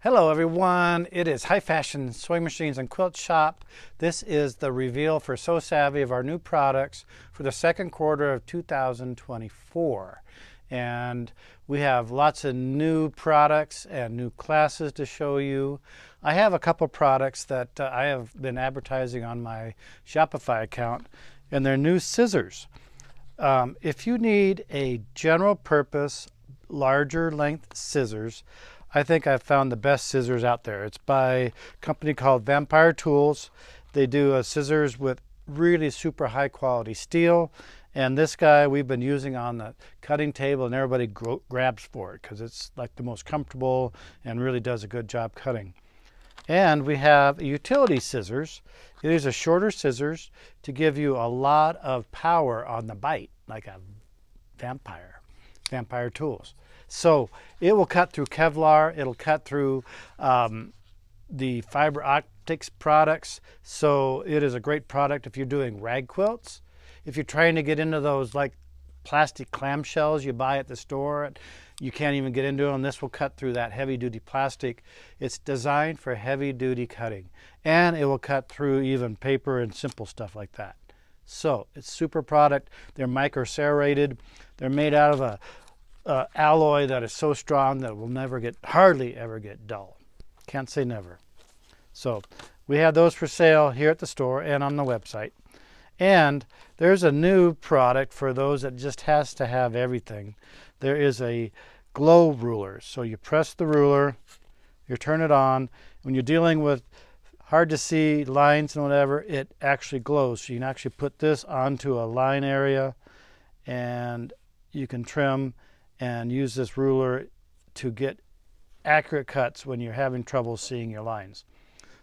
Hello everyone, it is High Fashion Sewing Machines and Quilt Shop. This is the reveal for Sew Savvy of our new products for the second quarter of 2024. And we have lots of new products and new classes to show you. I have a couple products that I have been advertising on my Shopify account, and they're new scissors. If you need a general purpose, larger length scissors, I think I've found the best scissors out there. It's by a company called Vampire Tools. They do scissors with really super high quality steel. And this guy we've been using on the cutting table, and everybody grabs for it because it's like the most comfortable and really does a good job cutting. And we have utility scissors. These are shorter scissors to give you a lot of power on the bite, like a Vampire Tools. So it will cut through Kevlar, it'll cut through the fiber optics products. So it is a great product if you're doing rag quilts. If you're trying to get into those like plastic clamshells you buy at the store, you can't even get into them. This will cut through that heavy duty plastic. It's designed for heavy duty cutting, and it will cut through even paper and simple stuff like that. So it's super product. They're micro serrated. They're made out of a alloy that is so strong that it will hardly ever get dull. Can't say never. So we have those for sale here at the store and on the website. And there's a new product for those that just has to have everything. There is a glow ruler. So you press the ruler, you turn it on. When you're dealing with hard to see lines and whatever, it actually glows. So you can actually put this onto a line area and you can trim and use this ruler to get accurate cuts when you're having trouble seeing your lines.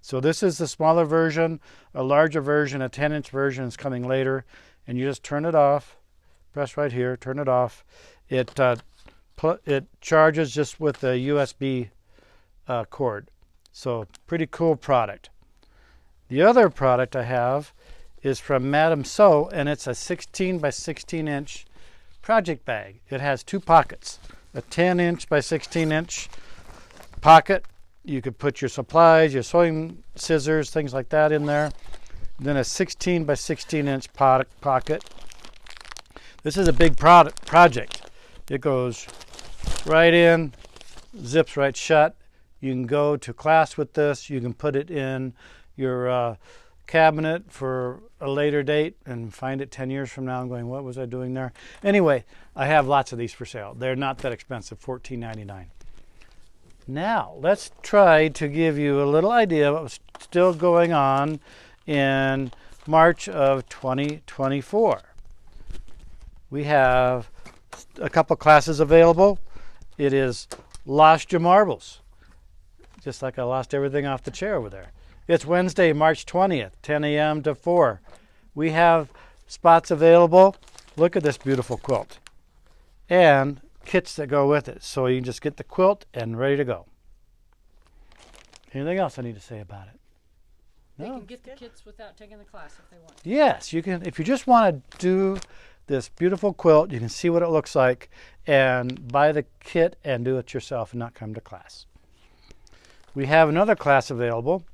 So this is the smaller version. A larger version, a 10-inch version, is coming later, and you just turn it off. Press right here, turn it off. It charges just with a USB cord. So pretty cool product. The other product I have is from Madam Sew, and it's a 16 by 16 inch project bag. It has two pockets, a 10-inch by 16-inch pocket. You could put your supplies, your sewing scissors, things like that in there. Then a 16 by 16-inch pocket. This is a big project. It goes right in, zips right shut. You can go to class with this. You can put it in your cabinet for a later date and find it 10 years from now and going, what was I doing there? Anyway, I have lots of these for sale. They're not that expensive, $14.99. Now, let's try to give you a little idea of what was still going on in March of 2024. We have a couple classes available. It is Lost Your Marbles, just like I lost everything off the chair over there. It's Wednesday, March 20th, 10 a.m. to 4. We have spots available. Look at this beautiful quilt. And kits that go with it. So you can just get the quilt and ready to go. Anything else I need to say about it? No? They can get the kits without taking the class if they want. Yes, you can. If you just want to do this beautiful quilt, you can see what it looks like and buy the kit and do it yourself and not come to class. We have another class available.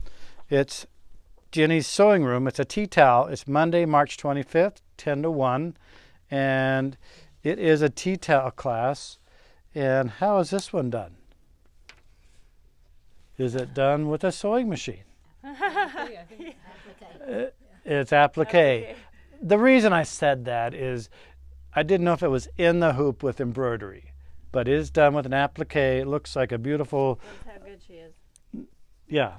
It's Jenny's Sewing Room. It's a tea towel. It's Monday, March 25th, 10 to 1. And it is a tea towel class. And how is this one done? Is it done with a sewing machine? It's applique. The reason I said that is I didn't know if it was in the hoop with embroidery. But it is done with an applique. It looks like a beautiful... That's how good she is. Yeah.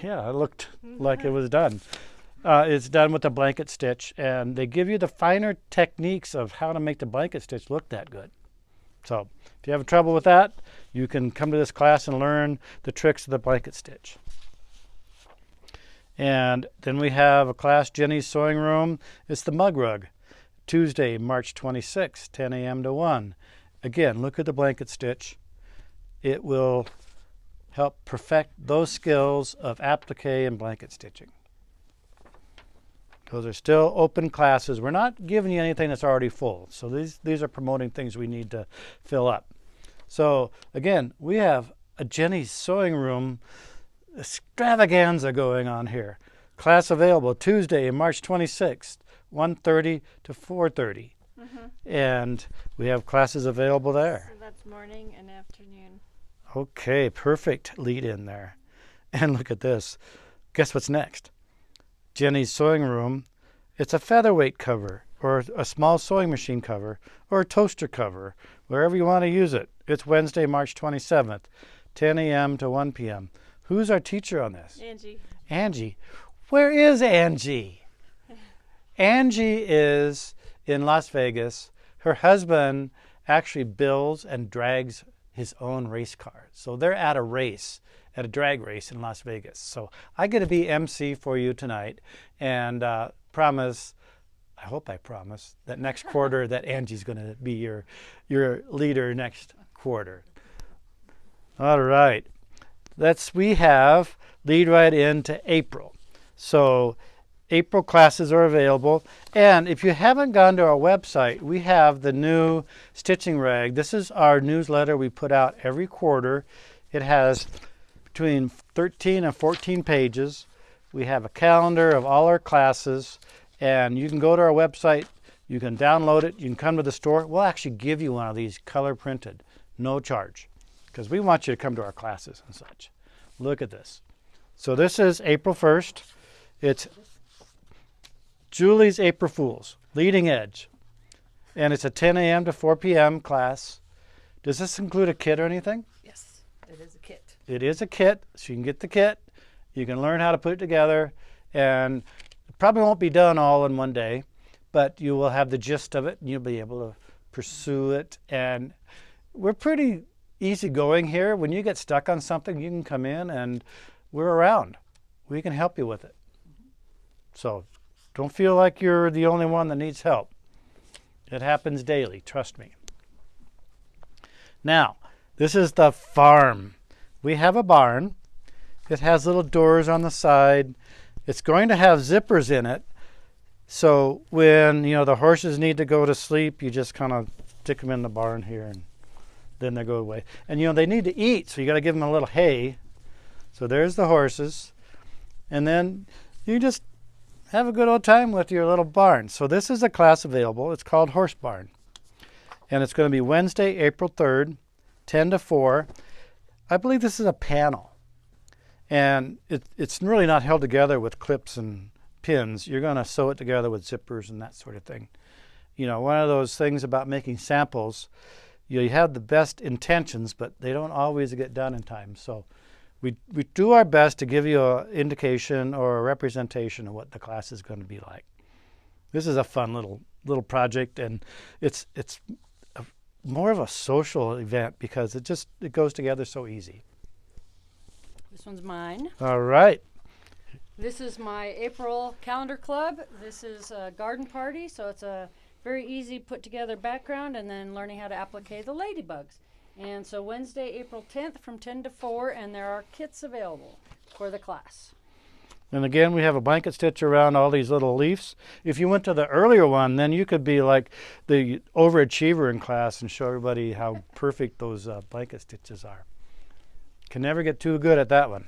Yeah, it looked like it was done. It's done with a blanket stitch, and they give you the finer techniques of how to make the blanket stitch look that good. So if you have trouble with that, you can come to this class and learn the tricks of the blanket stitch. And then we have a class, Jenny's Sewing Room. It's the mug rug, Tuesday, March 26th, 10 a.m. to 1. Again, look at the blanket stitch. It will help perfect those skills of applique and blanket stitching. Those are still open classes. We're not giving you anything that's already full. So these are promoting things we need to fill up. So again, we have a Jenny's Sewing Room extravaganza going on here. Class available Tuesday, March 26th, 1:30 to 4:30. And we have classes available there. So that's morning and afternoon. Okay, perfect lead in there. And look at this. Guess what's next? Jenny's Sewing Room. It's a featherweight cover or a small sewing machine cover or a toaster cover, wherever you want to use it. It's Wednesday, March 27th, 10 a.m. to 1 p.m. Who's our teacher on this? Angie. Angie. Where is Angie? Angie is in Las Vegas. Her husband actually builds and drags his own race cars. So they're at a race, at a drag race in Las Vegas. So I get to be MC for you tonight and promise, I hope I promise, that next quarter that Angie's going to be your leader next quarter. All right. We have lead right into April. So April classes are available. And if you haven't gone to our website, we have the new stitching rag. This is our newsletter we put out every quarter. It has between 13 and 14 pages. We have a calendar of all our classes. And you can go to our website. You can download it. You can come to the store. We'll actually give you one of these color printed, no charge, because we want you to come to our classes and such. Look at this. So this is April 1st. It's Julie's April Fools, Leading Edge. And it's a 10 a.m. to 4 p.m. class. Does this include a kit or anything? Yes, it is a kit. It is a kit, so you can get the kit. You can learn how to put it together. And it probably won't be done all in one day, but you will have the gist of it, and you'll be able to pursue it. And we're pretty easygoing here. When you get stuck on something, you can come in, and we're around. We can help you with it. So don't feel like you're the only one that needs help. It happens daily, trust me. Now, this is the farm. We have a barn. It has little doors on the side. It's going to have zippers in it. So when, the horses need to go to sleep, you just kind of stick them in the barn here and then they go away. And, they need to eat, so you got to give them a little hay. So there's the horses. And then you just have a good old time with your little barn. So this is a class available. It's called Horse Barn. And it's going to be Wednesday, April 3rd, 10 to 4. I believe this is a panel. And it's really not held together with clips and pins. You're going to sew it together with zippers and that sort of thing. One of those things about making samples, you have the best intentions, but they don't always get done in time. So we do our best to give you an indication or a representation of what the class is going to be like. This is a fun little project, and it's more of a social event because it goes together so easy. This one's mine. All right. This is my April calendar club. This is a garden party, so it's a very easy put together background and then learning how to applique the ladybugs. And so Wednesday, April 10th from 10 to 4, and there are kits available for the class. And again, we have a blanket stitch around all these little leaves. If you went to the earlier one, then you could be like the overachiever in class and show everybody how perfect those blanket stitches are. Can never get too good at that one.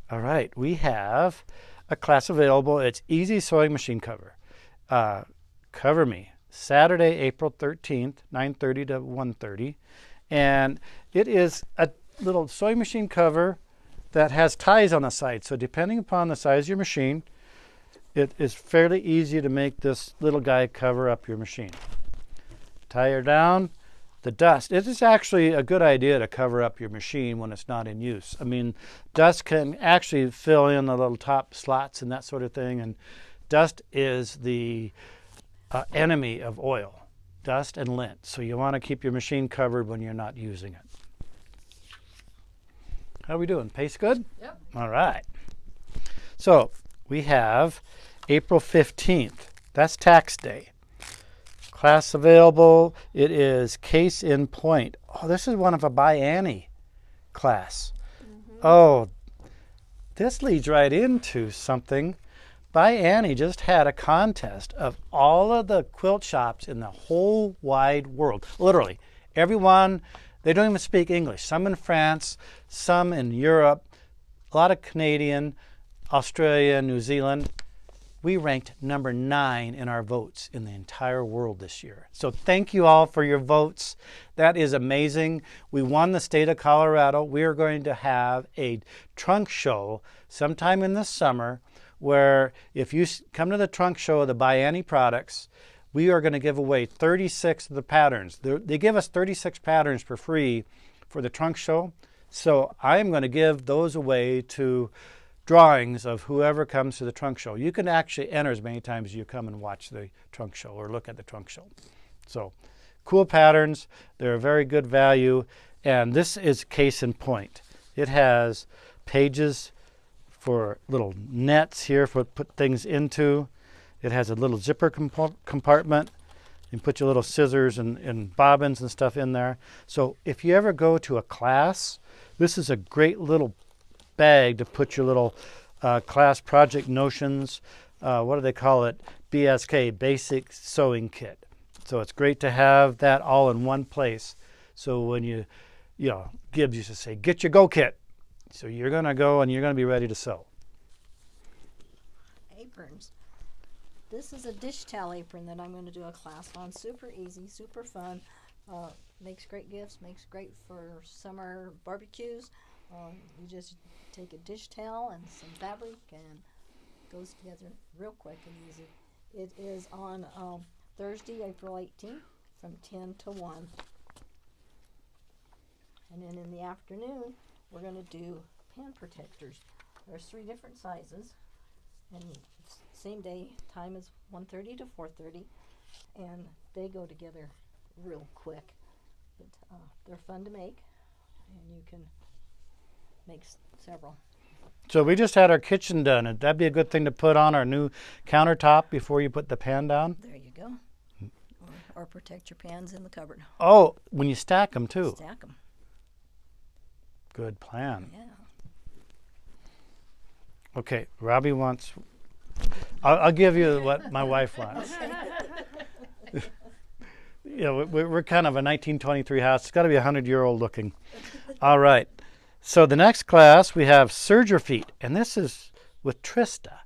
All right, we have a class available. It's Easy Sewing Machine Cover. Cover Me, Saturday, April 13th, 9:30 to 1:30. And it is a little sewing machine cover that has ties on the side. So depending upon the size of your machine, it is fairly easy to make this little guy cover up your machine. Tie her down. The dust. It is actually a good idea to cover up your machine when it's not in use. I mean, dust can actually fill in the little top slots and that sort of thing. And dust is the enemy of oil. Dust and lint. So you want to keep your machine covered when you're not using it. How are we doing? Pace good? Yep. All right. So we have April 15th. That's tax day. Class available. It is Case in Point. Oh, this is one of a ByAnnie class. Oh, this leads right into something. ByAnnie just had a contest of all of the quilt shops in the whole wide world. Literally, everyone They don't even speak English. Some in France, some in Europe, a lot of Canadian, Australia, New Zealand. We ranked number 9 in our votes in the entire world this year. So thank you all for your votes. That is amazing. We won the state of Colorado. We are going to have a trunk show sometime in the summer where if you come to the trunk show of the ByAnnie products, we are going to give away 36 of the patterns. They give us 36 patterns for free for the trunk show. So I am going to give those away to drawings of whoever comes to the trunk show. You can actually enter as many times as you come and watch the trunk show or look at the trunk show. So cool patterns. They're a very good value. And this is case in point. It has pages for little nets here for put things into. It has a little zipper compartment. You can put your little scissors and bobbins and stuff in there. So if you ever go to a class, this is a great little bag to put your little class project notions. What do they call it? BSK, Basic Sewing Kit. So it's great to have that all in one place. So when Gibbs used to say, get your go kit. So you're going to go and you're going to be ready to sew. Aprons. This is a dish towel apron that I'm going to do a class on. Super easy, super fun. Makes great gifts, makes great for summer barbecues. You just take a dish towel and some fabric and it goes together real quick and easy. It is on Thursday, April 18th from 10 to 1. And then in the afternoon, we're going to do pan protectors. There's 3 different sizes. And same day, time is 1:30 to 4:30. And they go together real quick. But they're fun to make. And you can make several. So we just had our kitchen done. And that'd be a good thing to put on our new countertop before you put the pan down. There you go. Or protect your pans in the cupboard. Oh, when you stack them too. Stack them. Good plan. Yeah. Okay, Robbie wants. I'll give you what my wife wants. We're kind of a 1923 house. It's got to be 100-year-old looking. All right. So the next class we have Serger feet, and this is with Trista,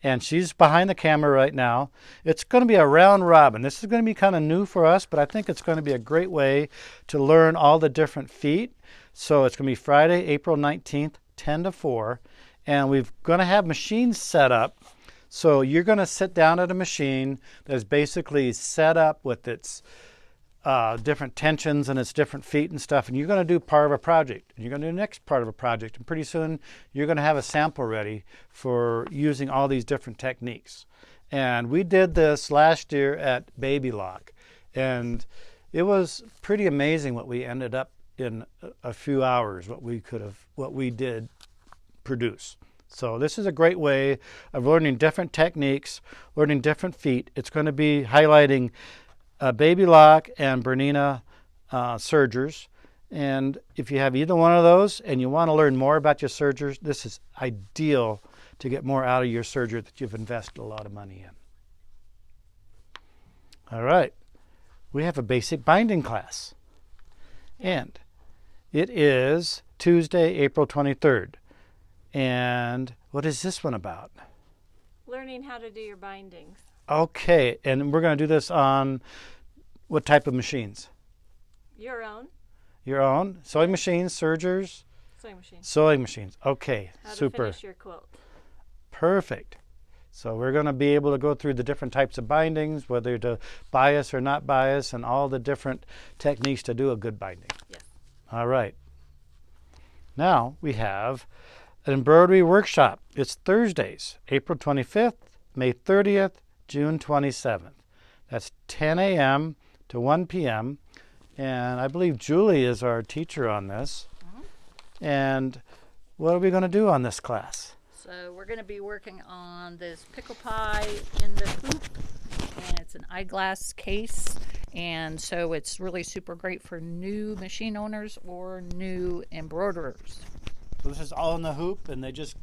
and she's behind the camera right now. It's going to be a round robin. This is going to be kind of new for us, but I think it's going to be a great way to learn all the different feet. So it's going to be Friday, April 19th, 10 to 4. And we're going to have machines set up. So you're going to sit down at a machine that's basically set up with its different tensions and its different feet and stuff. And you're going to do part of a project. And you're going to do the next part of a project. And pretty soon you're going to have a sample ready for using all these different techniques. And we did this last year at Baby Lock. And it was pretty amazing what we ended up in a few hours, what we did produce. So this is a great way of learning different techniques, learning different feet. It's going to be highlighting Baby Lock and Bernina sergers. And if you have either one of those and you want to learn more about your sergers, this is ideal to get more out of your serger that you've invested a lot of money in. All right. We have a basic binding class. And it is Tuesday, April 23rd. And what is this one about? Learning how to do your bindings. Okay, and we're going to do this on what type of machines? Your own. Your own? Sewing machines, sergers? Sewing machine. Sewing machines. Okay, How super. to finish your quilt. Perfect. So we're going to be able to go through the different types of bindings, whether to bias or not bias, and all the different techniques to do a good binding. Yes. All right. Now we have an embroidery workshop. It's Thursdays, April 25th, May 30th, June 27th. That's 10 a.m. to 1 p.m. And I believe Julie is our teacher on this. And what are we going to do on this class? So we're going to be working on this pickle pie in the hoop, and it's an eyeglass case, and so it's really super great for new machine owners or new embroiderers. So this is all in the hoop, and they just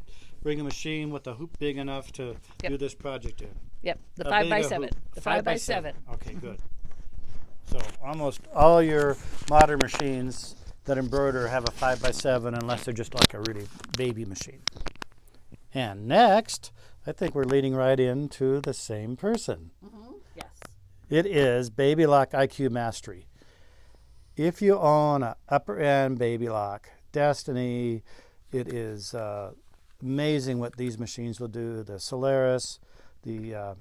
bring a machine with a hoop big enough to do this project in. Yep, the How big a 5x7. hoop? The 5 by 5x7. Okay, good. So almost all your modern machines that embroider have a 5x7 unless they're just like a really baby machine. And next, I think we're leading right into the same person. Yes. It is Baby Lock IQ Mastery. If you own an upper end Baby Lock, Destiny, it is amazing what these machines will do. The Solaris, the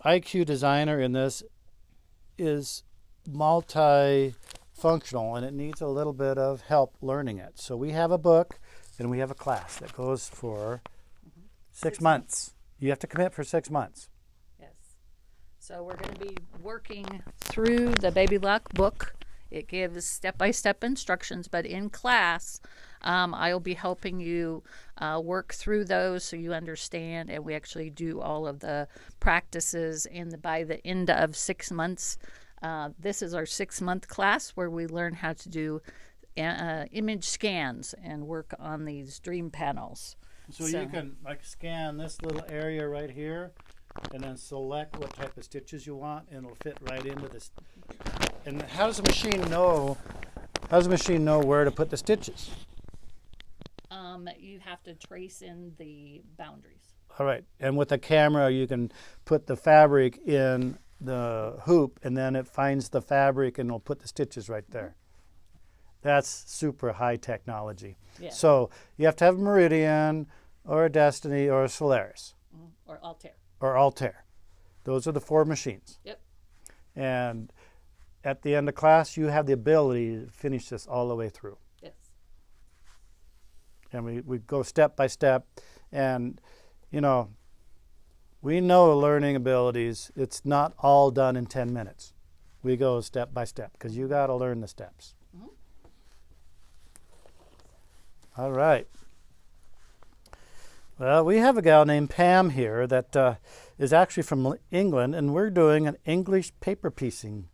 IQ Designer in this is multi-functional and it needs a little bit of help learning it. So we have a book and we have a class that goes for 6 months. You have to commit for 6 months. Yes. So we're going to be working through the Baby Lock book. It gives step-by-step instructions, but in class, I'll be helping you work through those so you understand, and we actually do all of the practices. And by the end of 6 months, this is our 6-month class where we learn how to do image scans and work on these dream panels. So you can like scan this little area right here and then select what type of stitches you want and it'll fit right into this. And how does the machine know where to put the stitches? You have to trace in the boundaries. All right. And with a camera you can put the fabric in the hoop and then it finds the fabric and it'll put the stitches right there. That's super high technology. Yeah. So you have to have a Meridian or a Destiny or a Solaris. Or Altair. Or Altair. Those are the 4 machines. Yep. And at the end of class, you have the ability to finish this all the way through. Yes. And we go step by step. And, you know, we know learning abilities, it's not all done in 10 minutes. We go step by step because you got to learn the steps. All right. Well, we have a gal named Pam here that is actually from England, and we're doing an English paper piecing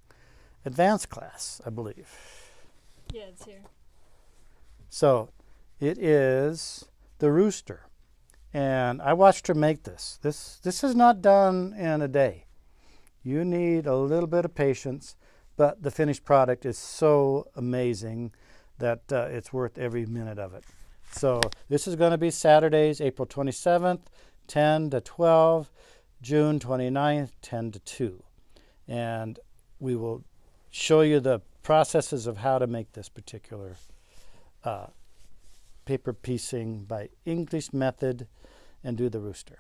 advanced class, I believe. Yeah, it's here. So it is the rooster, and I watched her make this. This is not done in a day. You need a little bit of patience, but the finished product is so amazing that it's worth every minute of it. So this is going to be Saturdays, April 27th, 10 to 12, June 29th, 10 to 2. And we will show you the processes of how to make this particular paper piecing by English method and do the rooster.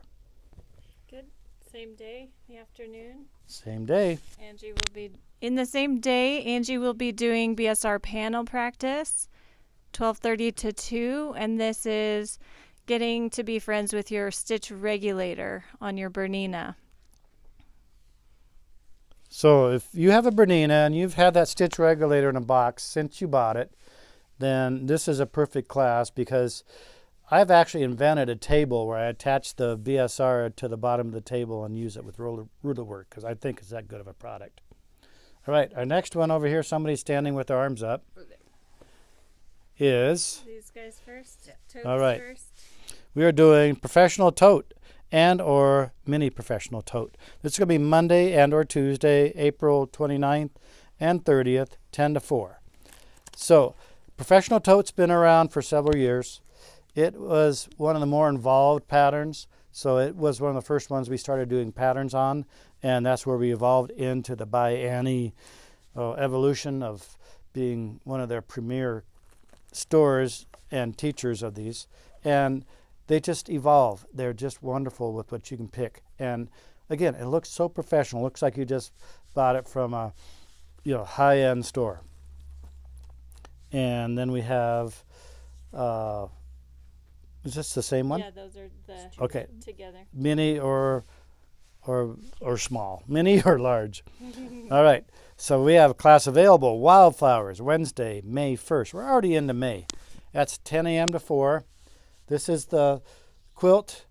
Good. Same day, the afternoon. Same day. Angie will be in the same day. Angie will be doing BSR panel practice, 12:30 to 2, and this is getting to be friends with your stitch regulator on your Bernina. So if you have a Bernina and you've had that stitch regulator in a box since you bought it, then this is a perfect class because I've actually invented a table where I attach the BSR to the bottom of the table and use it with ruler work because I think it's that good of a product. All right, our next one over here, somebody standing with their arms up, is... These guys first. Totes All right. first. We are doing professional tote and or mini professional tote. This is going to be Monday and or Tuesday, April 29th and 30th, 10 to 4. So professional tote's been around for several years. It was one of the more involved patterns. So it was one of the first ones we started doing patterns on. And that's where we evolved into the ByAnnie evolution of being one of their premier stores and teachers of these. And they just evolve. They're just wonderful with what you can pick. And again, it looks so professional. It looks like you just bought it from a high-end store. And then we have, is this the same one? Yeah, those are the Okay. together. Mini or small, mini or large. All right, so we have a class available, Wildflowers, Wednesday, May 1st. We're already into May. That's 10 a.m. to 4. This is the quilt,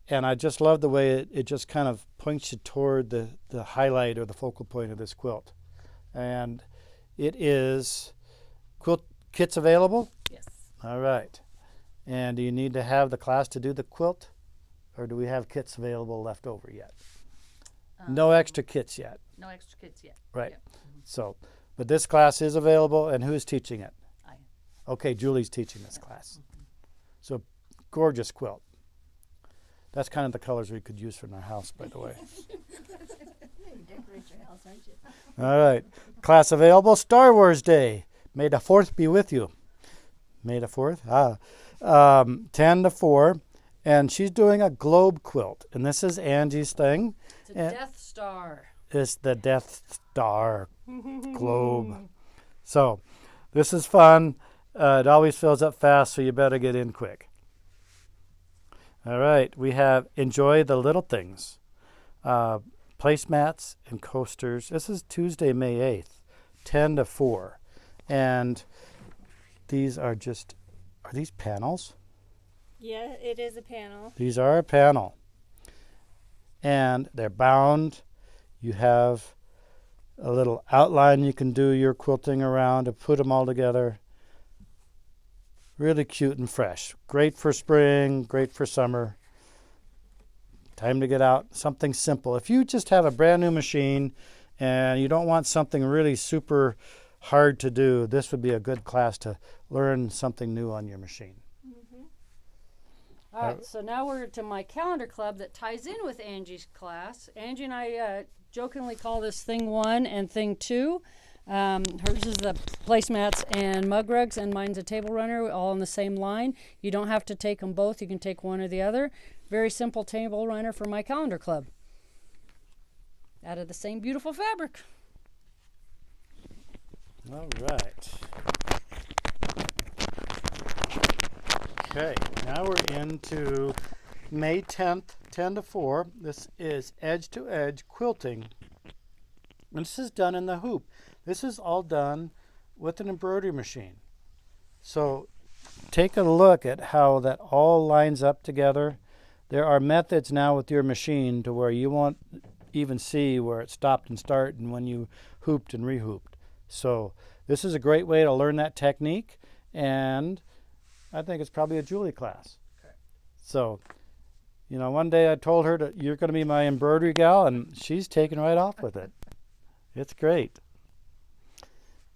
and I just love the way it just kind of points you toward the highlight or the focal point of this quilt. And it is quilt kits available? Yes. All right. And do you need to have the class to do the quilt? Or do we have kits available left over yet? No extra kits yet. No extra kits yet. Right. Yep. So, but this class is available, and who's teaching it? I am. Okay, Julie's teaching this class. So, gorgeous quilt. That's kind of the colors we could use for our house, by the way. You decorate your house, aren't you? All right. Class available. Star Wars Day. May the 4th be with you. May the 4th? 10 to 4. And she's doing a globe quilt. And this is Angie's thing. It's a And Death Star. it's the Death Star globe. So this is fun. It always fills up fast, so you better get in quick. All right. We have Enjoy the Little Things. Placemats and coasters. This is Tuesday, May 8th, 10 to 4. And these are these panels? Yeah, it is a panel. These are a panel. And they're bound. You have a little outline you can do your quilting around to put them all together. Really cute and fresh. Great for spring, great for summer. Time to get out something simple. If you just have a brand new machine and you don't want something really super hard to do, this would be a good class to learn something new on your machine. All right, so now we're to my calendar club that ties in with Angie's class. Angie and I jokingly call this Thing 1 and Thing 2. Hers is the placemats and mug rugs, and mine's a table runner, all in the same line. You don't have to take them both. You can take one or the other. Very simple table runner for my calendar club. Out of the same beautiful fabric. All right. Okay, now we're into May 10th, 10 to 4. This is Edge to Edge Quilting. And this is done in the hoop. This is all done with an embroidery machine. So take a look at how that all lines up together. There are methods now with your machine to where you won't even see where it stopped and started and when you hooped and rehooped. So this is a great way to learn that technique, and I think it's probably a Julie class. Okay. So, you know, one day I told her that you're going to be my embroidery gal, and she's taken right off with it. It's great.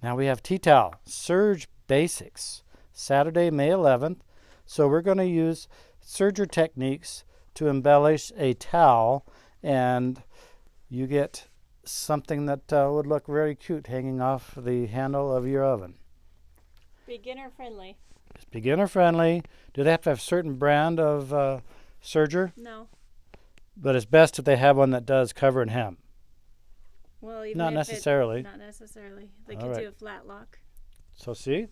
Now we have tea towel, Serge Basics, Saturday, May 11th. So we're going to use Serger techniques to embellish a towel, and you get something that would look very cute hanging off the handle of your oven. Beginner friendly. It's beginner friendly. Do they have to have a certain brand of Serger? No. But it's best if they have one that does cover and hem. Well, even Not if necessarily. Not necessarily. They All could right. do a flat lock. So see?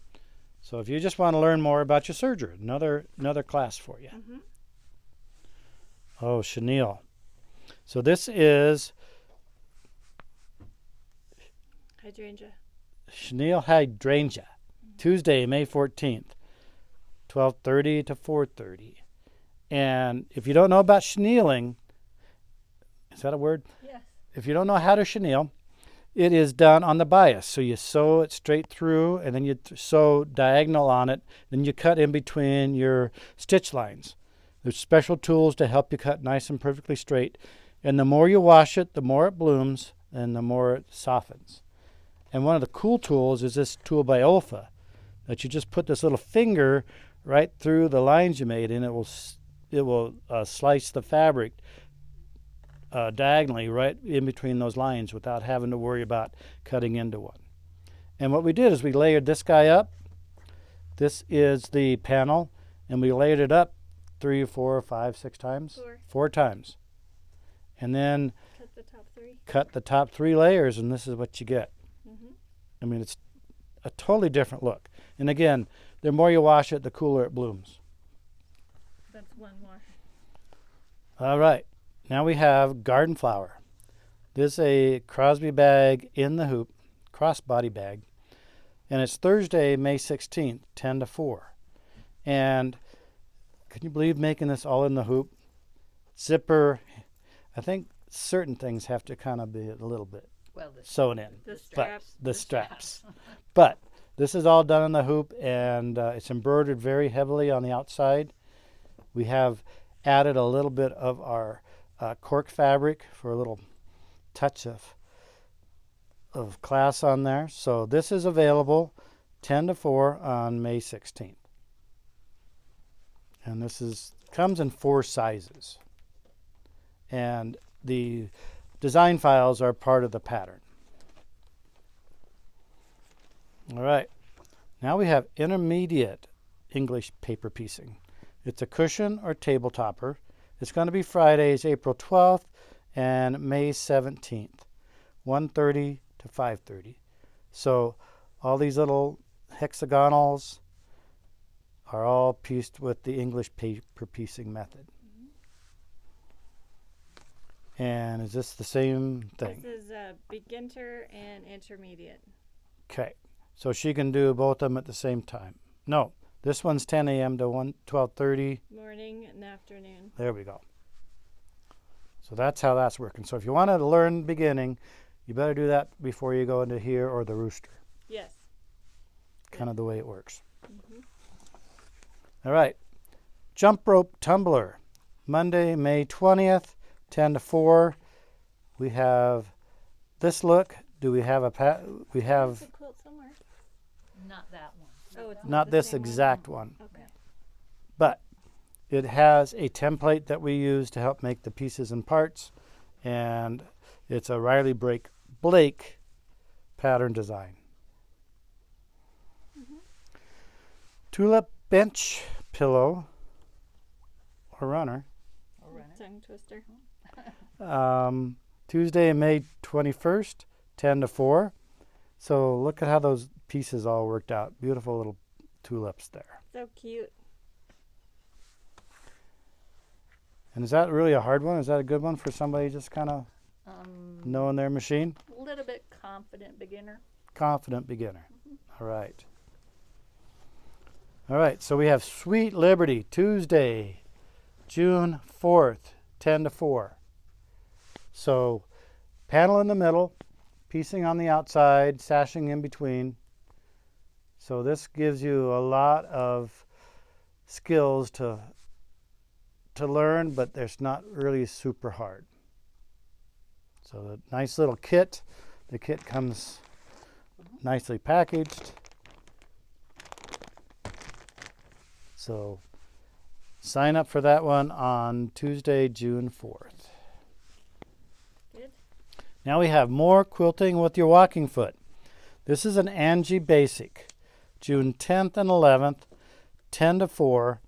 So if you just want to learn more about your Serger, another class for you. Mm-hmm. Oh, chenille. So this is Hydrangea. chenille hydrangea, Tuesday, May 14th, 12:30 to 4:30. And if you don't know about chenilling, is that a word? Yes. If you don't know how to chenille, it is done on the bias. So you sew it straight through, and then you sew diagonal on it. Then you cut in between your stitch lines. There's special tools to help you cut nice and perfectly straight. And the more you wash it, the more it blooms, and the more it softens. And one of the cool tools is this tool by Olfa, that you just put this little finger right through the lines you made, and it will slice the fabric diagonally right in between those lines without having to worry about cutting into one. And what we did is we layered this guy up. This is the panel, and we layered it up 3, 4, 5, 6 times. 4 times. And then Cut the top 3. cut the top 3 layers, and this is what you get. Mm-hmm. I mean, it's a totally different look. And again, the more you wash it, the cooler it blooms. That's one wash. All right. Now we have garden flower. This is a Crosby bag in the hoop, crossbody bag. And it's Thursday, May 16th, 10 to 4. And can you believe making this all in the hoop? Zipper. I think certain things have to kind of be a little bit Well, sewn in. The But straps. the straps. But this is all done in the hoop, and it's embroidered very heavily on the outside. We have added a little bit of our cork fabric for a little touch of of class on there. So this is available 10 to 4 on May 16th. And this comes in 4 sizes. And the design files are part of the pattern. All right. Now we have intermediate English paper piecing. It's a cushion or table topper. It's going to be Fridays, April 12th and May 17th, 1:30 to 5:30. So all these little hexagonals are all pieced with the English paper piecing method. And is this the same thing? This is a beginner and intermediate. Okay. So she can do both of them at the same time. No, this one's 10 a.m. to 12:30. Morning and afternoon. There we go. So that's how that's working. So if you want to learn beginning, you better do that before you go into here or the rooster. Yes. Kind of the way it works. All right. Jump rope tumbler. Monday, May 20th, 10 to 4. We have this look. Do we have we have There's a quilt somewhere. Not that one. Oh, it's not the this same exact one, Okay. but it has a template that we use to help make the pieces and parts, and it's a Riley Blake pattern design. Tulip bench pillow or runner. Tongue twister. Tuesday, May 21st, 10 to 4. So look at how those pieces all worked out. Beautiful little tulips there. So cute. And is that really a hard one? Is that a good one for somebody just kind of knowing their machine? A little bit confident beginner. Confident beginner. All right. All right, so we have Sweet Liberty, Tuesday, June 4th, 10 to 4. So panel in the middle, piecing on the outside, sashing in between. So this gives you a lot of skills to learn, but it's not really super hard. So the nice little kit. The kit comes nicely packaged. So sign up for that one on Tuesday, June 4th. Good. Now we have more quilting with your walking foot. This is an Angie Basic, June 10th and 11th, 10 to 4.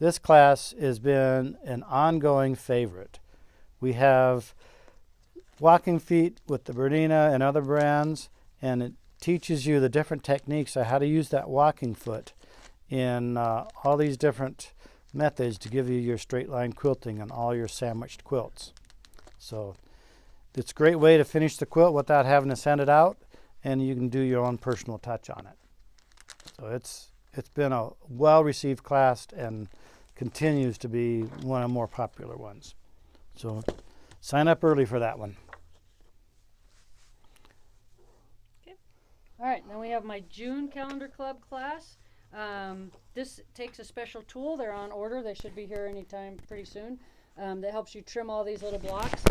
This class has been an ongoing favorite. We have walking feet with the Bernina and other brands, and it teaches you the different techniques of how to use that walking foot in all these different methods to give you your straight line quilting and all your sandwiched quilts. So it's a great way to finish the quilt without having to send it out, and you can do your own personal touch on it. So it's been a well-received class and continues to be one of the more popular ones. So sign up early for that one. All right, then we have my June Calendar Club class. This takes a special tool. They're on order. They should be here anytime pretty soon. That helps you trim all these little blocks.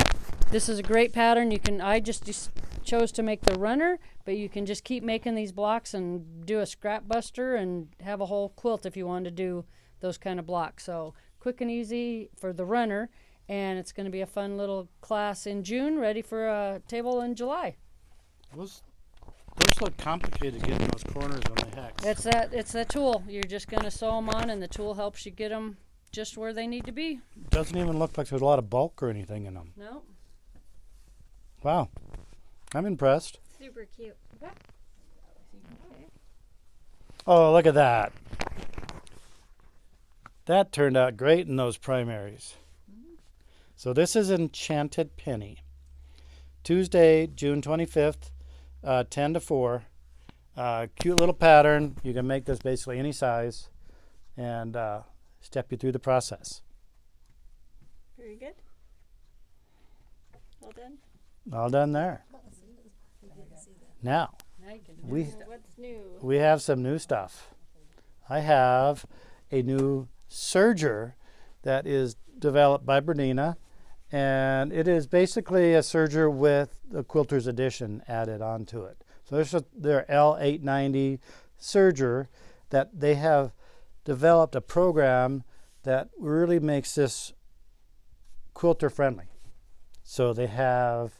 This is a great pattern. I just chose to make the runner, but you can just keep making these blocks and do a scrap buster and have a whole quilt if you want to do those kind of blocks. So quick and easy for the runner, and it's going to be a fun little class in June, ready for a table in July. Those look complicated getting those corners on the hex. It's that tool. You're just going to sew them on, and the tool helps you get them just where they need to be. Doesn't even look like there's a lot of bulk or anything in them. No. Wow. I'm impressed. Super cute. Oh, look at that. That turned out great in those primaries. So this is Enchanted Penny. Tuesday, June 25th, 10 to 4. Cute little pattern. You can make this basically any size and step you through the process. Very good. Well done. All done there. Now, Now you can do we What's new? we have some new stuff. I have a new Serger that is developed by Bernina, And it is basically a serger with the Quilter's Edition added onto it. So there's their L890 serger that they have developed a program that really makes this quilter friendly. So they have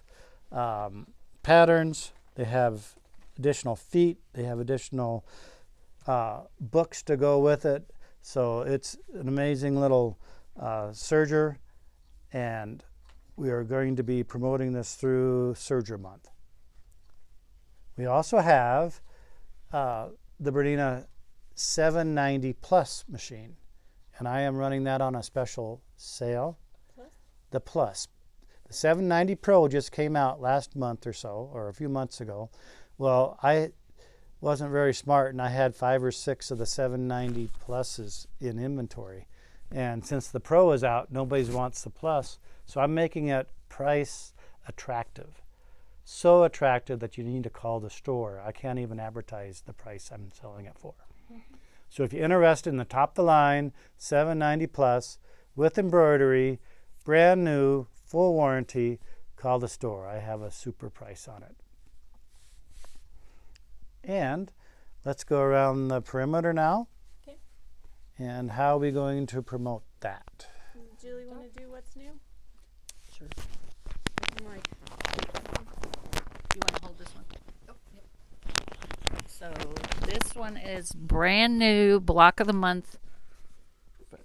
patterns, they have additional feet, they have additional books to go with it. So it's an amazing little serger, and we are going to be promoting this through Serger Month. We also have the Bernina 790 Plus machine, and I am running that on a special sale. The Plus. The 790 Pro just came out last month or so, or a few months ago. Well, I wasn't very smart, and I had 5 or 6 of the 790 Pluses in inventory. And since the Pro is out, nobody wants the Plus. So I'm making it price attractive. So attractive that you need to call the store. I can't even advertise the price I'm selling it for. So if you're interested in the top of the line 790 Plus with embroidery, brand new, full warranty, call the store. I have a super price on it. And let's go around the perimeter now. Okay. And how are we going to promote that? Julie, want to do what's new? Sure. You want to hold this one? Oh, yep. So this one is brand new, block of the month.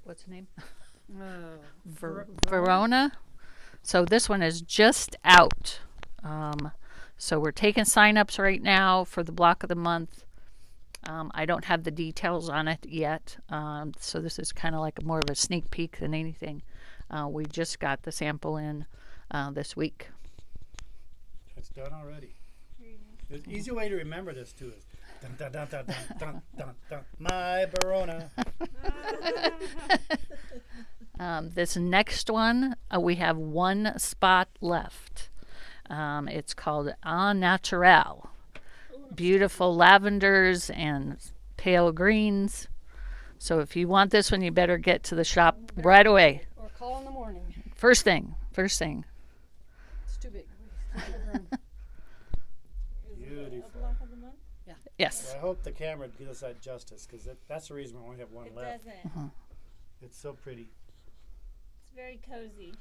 What's the name? Verona. So this one is just out. So we're taking sign-ups right now for the block of the month. I don't have the details on it yet. So this is kind of like more of a sneak peek than anything. We just got the sample in this week. It's done already. The easy way to remember this too is dun dun dun dun dun dun dun dun. My Verona. This next one, we have one spot left. It's called Au Naturel. Beautiful lavenders and pale greens. So if you want this one, you better get to the shop right away. Or call in the morning. First thing. It's too big. Beautiful. Yeah. Yes. I hope the camera gives that justice, because that's the reason we only have one It left. doesn't. It's so pretty. It's very cozy.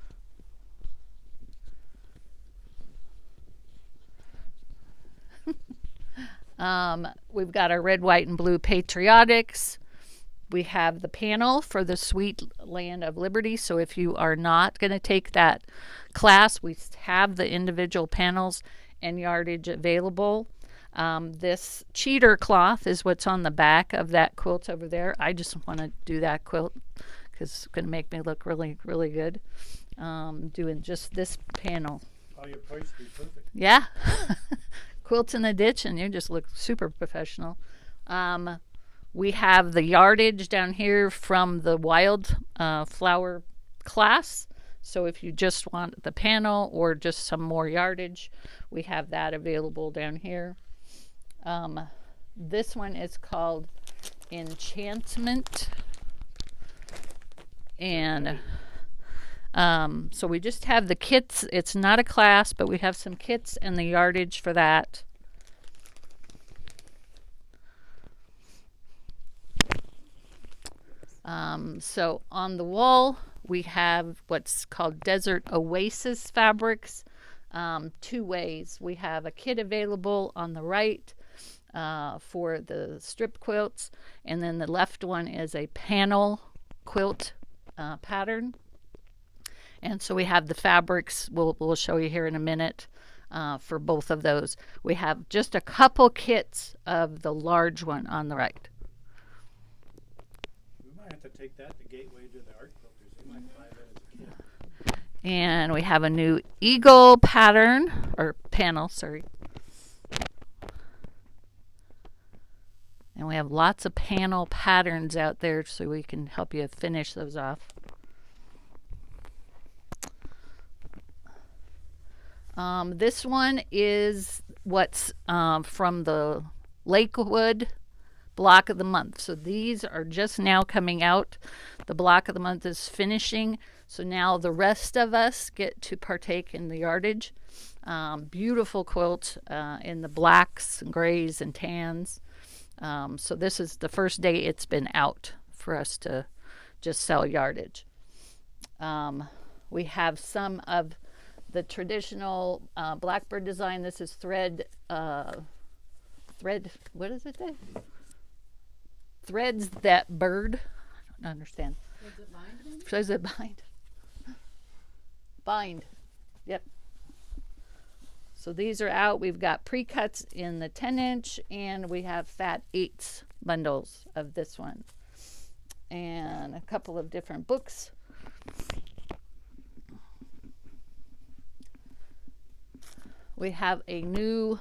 We've got our red, white, and blue patriotics. We have the panel for the Sweet Land of Liberty. So if you are not going to take that class, we have the individual panels and yardage available. This cheater cloth is what's on the back of that quilt over there. I just want to do that quilt because it's going to make me look really, really good. Doing just this panel. Oh, your place would be perfect. Yeah. Quilts in the ditch, and you just look super professional. We have the yardage down here from the wild flower class. So if you just want the panel or just some more yardage, we have that available down here. This one is called Enchantment. And so we just have the kits. It's not a class, but we have some kits and the yardage for that. So on the wall, we have what's called Desert Oasis fabrics. 2 ways. We have a kit available on the right for the strip quilts, and then the left one is a panel quilt pattern. And so we have the fabrics. We'll show you here in a minute for both of those. We have just a couple kits of the large one on the right. We might have to take that to Gateway to the art quilters. They might buy that as a kit. And we have a new eagle pattern, or panel, sorry. And we have lots of panel patterns out there so we can help you finish those off. This one is what's from the Lakewood block of the month. So these are just now coming out. The block of the month is finishing. So now the rest of us get to partake in the yardage. Beautiful quilt in the blacks and grays and tans. So this is the first day it's been out for us to just sell yardage. We have some of the traditional blackbird design. This is thread, what is it then? Threads that bird. I don't understand. Says it bind? Bind. Yep. So these are out. We've got pre-cuts in the 10-inch, and we have fat 8s bundles of this one. And a couple of different books. We have a new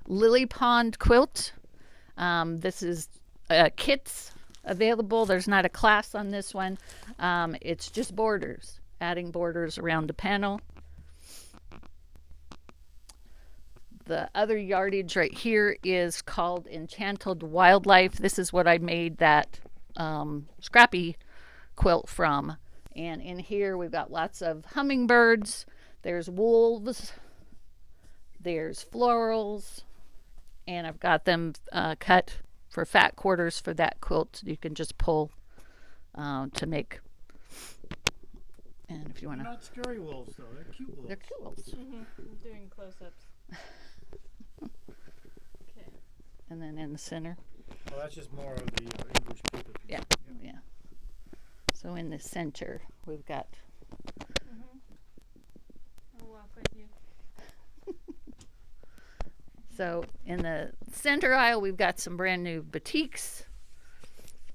lily pond quilt. This is kits available. There's not a class on this one. It's just borders, adding borders around the panel. The other yardage right here is called Enchanted Wildlife. This is what I made that scrappy quilt from. And in here we've got lots of hummingbirds. There's wolves. There's florals. And I've got them cut for fat quarters for that quilt. You can just pull to make. And if you want to. Not scary wolves, though. They're cute wolves. They're cute wolves. I'm doing close-ups. Okay. And then in the center. Well, that's just more of the English people. Yeah. So in the center, we've got. I'll walk with you. So in the center aisle, we've got some brand new batiks.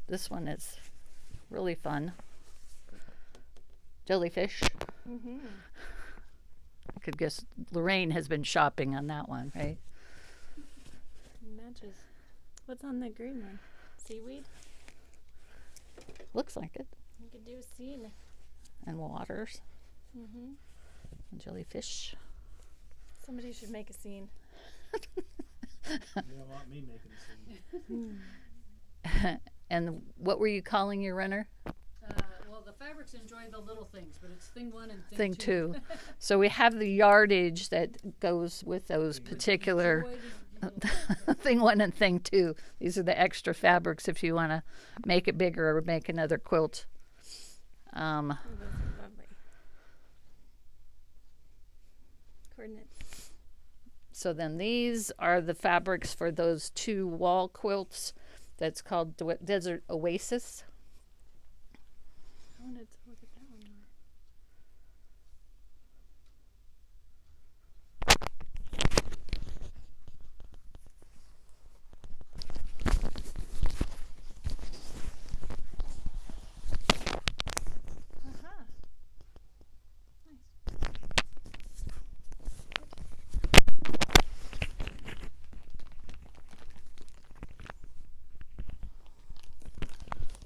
This one is really fun. Jellyfish. I could guess Lorraine has been shopping on that one, right? Matches. What's on the green one? Seaweed? Looks like it. You could do a scene. And waters. And jellyfish. Somebody should make a scene. You don't want me making a scene. And what were you calling your runner? Well, the fabrics enjoy the little things, but it's thing 1 and Thing two. So we have the yardage that goes with those particular thing 1 and thing 2. These are the extra fabrics if you want to make it bigger or make another quilt. Oh, that's lovely. Coordinates. So then these are the fabrics for those 2 wall quilts. That's called Desert Oasis. I wanted to look at that one more.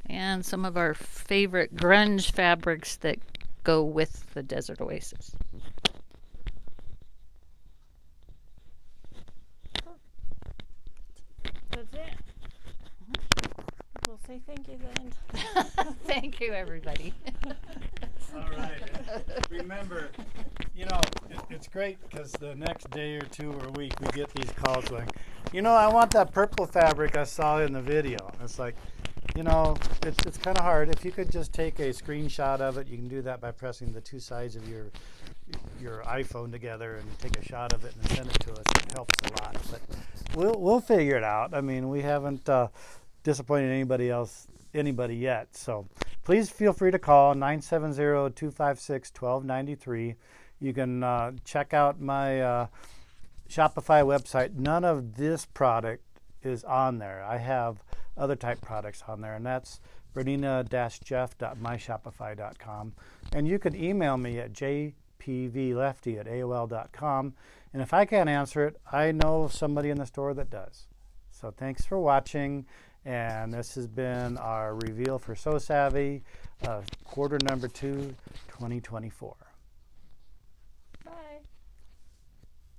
And some of our favorite grunge fabrics that go with the Desert Oasis. That's it. We'll say thank you then. Thank you, everybody. All right. Remember, it's great because the next day or 2 or week we get these calls going, I want that purple fabric I saw in the video. It's like, it's kind of hard. If you could just take a screenshot of it, you can do that by pressing the 2 sides of your iPhone together and take a shot of it and send it to us. It helps a lot. But we'll figure it out. I mean, we haven't disappointed anybody yet. So please feel free to call 970-256-1293. You can check out my Shopify website. None of this product is on there. I have other type products on there, and that's bernina-jeff.myshopify.com. And you can email me at jpvlefty@aol.com. And if I can't answer it, I know somebody in the store that does. So thanks for watching. And this has been our reveal for Sew Savvy, quarter number 2, 2024.